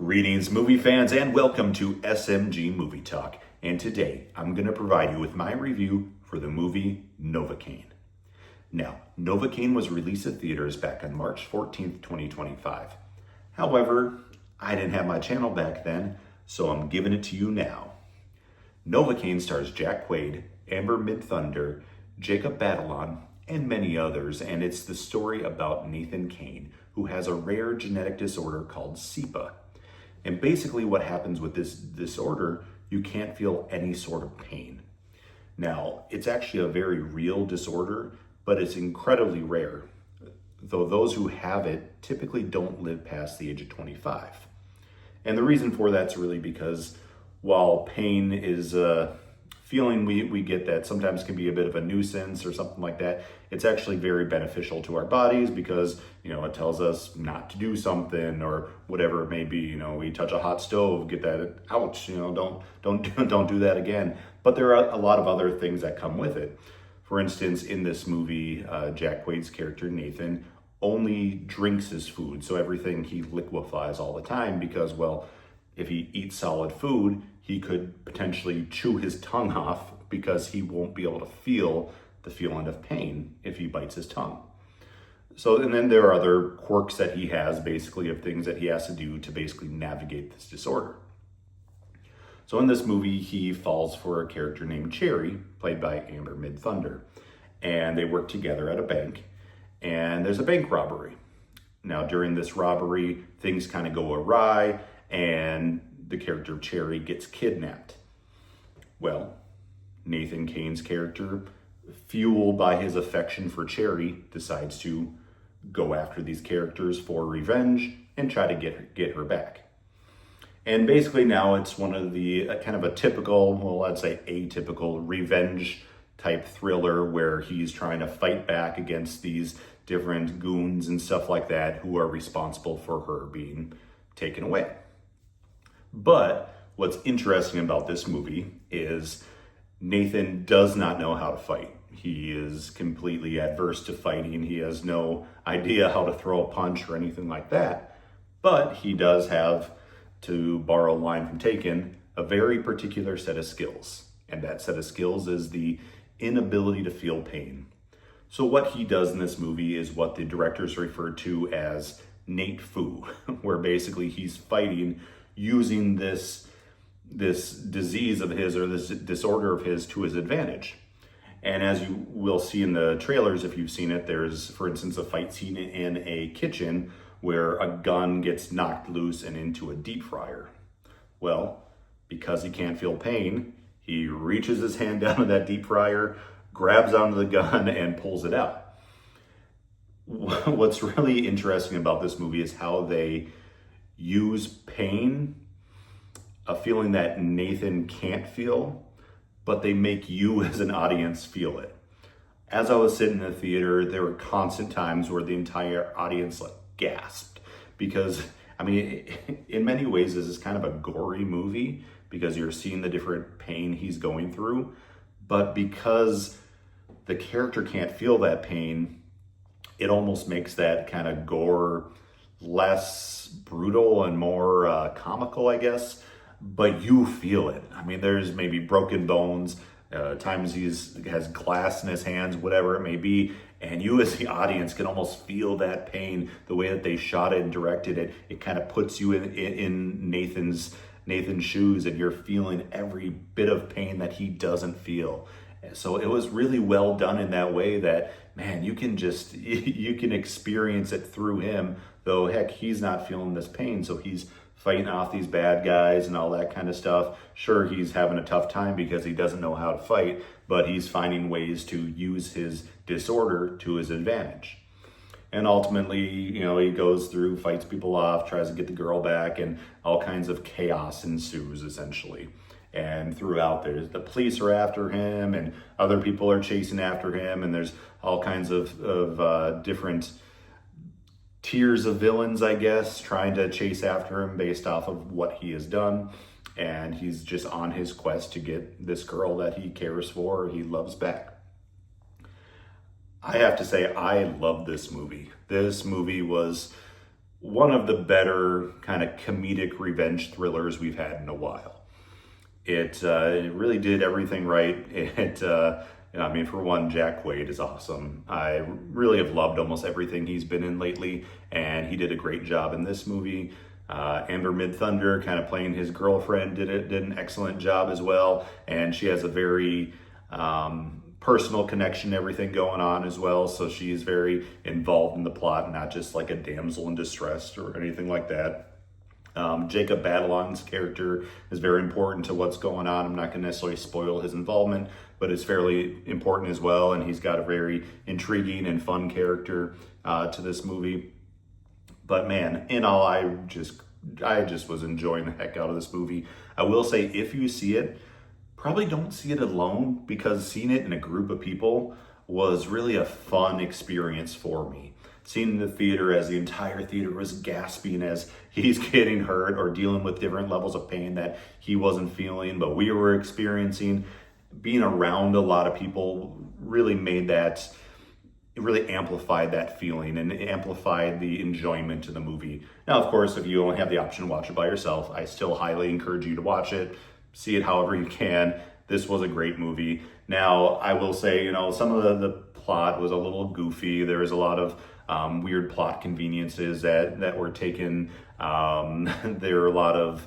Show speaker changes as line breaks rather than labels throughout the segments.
Greetings, movie fans, and welcome to SMG Movie Talk. And today, I'm going to provide you with my review for the movie Novocaine. Now, Novocaine was released at theaters back on March 14th, 2025. However, I didn't have my channel back then, so I'm giving it to you now. Novocaine stars Jack Quaid, Amber Midthunder, Jacob Batalon, and many others, and it's the story about Nathan Kane, who has a rare genetic disorder called SEPA. And basically what happens with this disorder, you can't feel any sort of pain. Now, it's actually a very real disorder, but it's incredibly rare, though those who have it typically don't live past the age of 25. And the reason for that's really because while pain is a feeling we get that sometimes can be a bit of a nuisance or something like that, it's actually very beneficial to our bodies because, it tells us not to do something or whatever it may be. We touch a hot stove, get that ouch, don't do that again. But there are a lot of other things that come with it. For instance, in this movie, Jack Quaid's character, Nathan, only drinks his food. So everything he liquefies all the time because, if he eats solid food, he could potentially chew his tongue off because he won't be able to feel the feeling of pain if he bites his tongue. So, and then there are other quirks that he has, basically, of things that he has to do to basically navigate this disorder. So in this movie, he falls for a character named Cherry, played by Amber Midthunder. And they work together at a bank, and there's a bank robbery. Now, during this robbery, things kind of go awry, and the character of Cherry gets kidnapped. Well, Nathan Kane's character, fueled by his affection for Cherry, decides to go after these characters for revenge and try to get her back. And basically now it's one of the kind of a typical, I'd say atypical revenge type thriller where he's trying to fight back against these different goons and stuff like that who are responsible for her being taken away. But what's interesting about this movie is Nathan does not know how to fight. He is completely adverse to fighting. He has no idea how to throw a punch or anything like that. But he does have, to borrow a line from Taken, a very particular set of skills. And that set of skills is the inability to feel pain. So what he does in this movie is what the directors refer to as Nate Fu, where basically he's fighting using this disease of his or this disorder of his to his advantage. And as you will see in the trailers, if you've seen it, there's, for instance, a fight scene in a kitchen where a gun gets knocked loose and into a deep fryer. Well, because he can't feel pain, he reaches his hand down to that deep fryer, grabs onto the gun, and pulls it out. What's really interesting about this movie is how they use pain, a feeling that Nathan can't feel, but they make you as an audience feel it. As I was sitting in the theater, there were constant times where the entire audience gasped because, in many ways, this is kind of a gory movie because you're seeing the different pain he's going through, but because the character can't feel that pain, it almost makes that kind of gore less brutal and more comical, I guess. But you feel it. There's maybe broken bones, times he has glass in his hands, whatever it may be, and you as the audience can almost feel that pain. The way that they shot it and directed it, it kind of puts you in Nathan's shoes, and you're feeling every bit of pain that he doesn't feel. So it was really well done in that way that, man, you can experience it through him, though heck, he's not feeling this pain, so he's fighting off these bad guys and all that kind of stuff. Sure, he's having a tough time because he doesn't know how to fight, but he's finding ways to use his disorder to his advantage. And ultimately, he goes through, fights people off, tries to get the girl back, and all kinds of chaos ensues, essentially. And throughout, the police are after him, and other people are chasing after him, and there's all kinds of different tiers of villains, I guess, trying to chase after him based off of what he has done. And he's just on his quest to get this girl that he cares for, he loves back. I have to say, I love this movie. This movie was one of the better kind of comedic revenge thrillers we've had in a while. It really did everything right. I mean, for one, Jack Quaid is awesome. I really have loved almost everything he's been in lately, and he did a great job in this movie. Amber Midthunder, kind of playing his girlfriend, did an excellent job as well, and she has a very personal connection, everything going on as well. So she is very involved in the plot, not just like a damsel in distress or anything like that. Jacob Batalon's character is very important to what's going on. I'm not going to necessarily spoil his involvement, but it's fairly important as well. And he's got a very intriguing and fun character to this movie. But man, in all, I just was enjoying the heck out of this movie. I will say, if you see it, probably don't see it alone, because seeing it in a group of people was really a fun experience for me. Seeing in the theater as the entire theater was gasping as he's getting hurt or dealing with different levels of pain that he wasn't feeling, but we were experiencing. Being around a lot of people really really amplified that feeling and amplified the enjoyment of the movie. Now, of course, if you only have the option to watch it by yourself, I still highly encourage you to watch it. See it however you can. This was a great movie. Now, I will say, some of the plot was a little goofy. There was a lot of weird plot conveniences that were taken. There were a lot of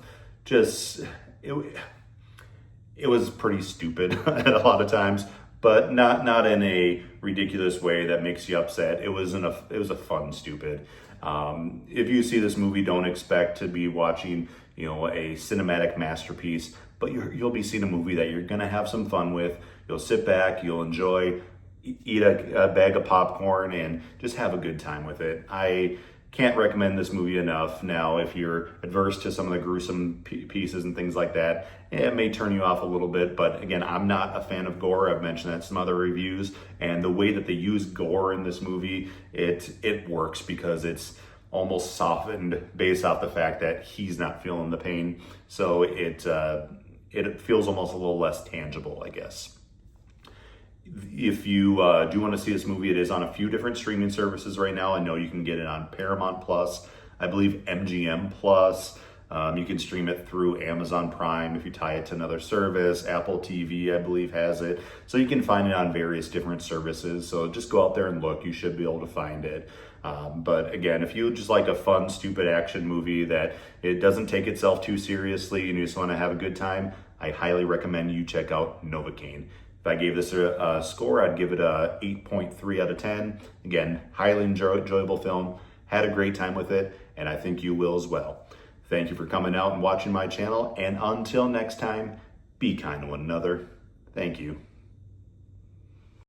it was pretty stupid a lot of times, but not in a ridiculous way that makes you upset. It was a fun stupid. If you see this movie, don't expect to be watching a cinematic masterpiece, but you'll be seeing a movie that you're gonna have some fun with. You'll sit back, you'll enjoy, eat a bag of popcorn, and just have a good time with it. I can't recommend this movie enough. Now, if you're adverse to some of the gruesome pieces and things like that, it may turn you off a little bit. But again, I'm not a fan of gore. I've mentioned that in some other reviews. And the way that they use gore in this movie, it works because it's almost softened based off the fact that he's not feeling the pain. So it feels almost a little less tangible, I guess. If you do want to see this movie, it is on a few different streaming services right now. I know you can get it on Paramount Plus, I believe MGM Plus. You can stream it through Amazon Prime if you tie it to another service. Apple TV, I believe, has it. So you can find it on various different services. So just go out there and look. You should be able to find it. But again, if you just like a fun, stupid action movie that it doesn't take itself too seriously and you just want to have a good time, I highly recommend you check out Novocaine. If I gave this a score, I'd give it a 8.3 out of 10. Again, highly enjoyable film. Had a great time with it, and I think you will as well. Thank you for coming out and watching my channel, and until next time, be kind to one another. Thank you.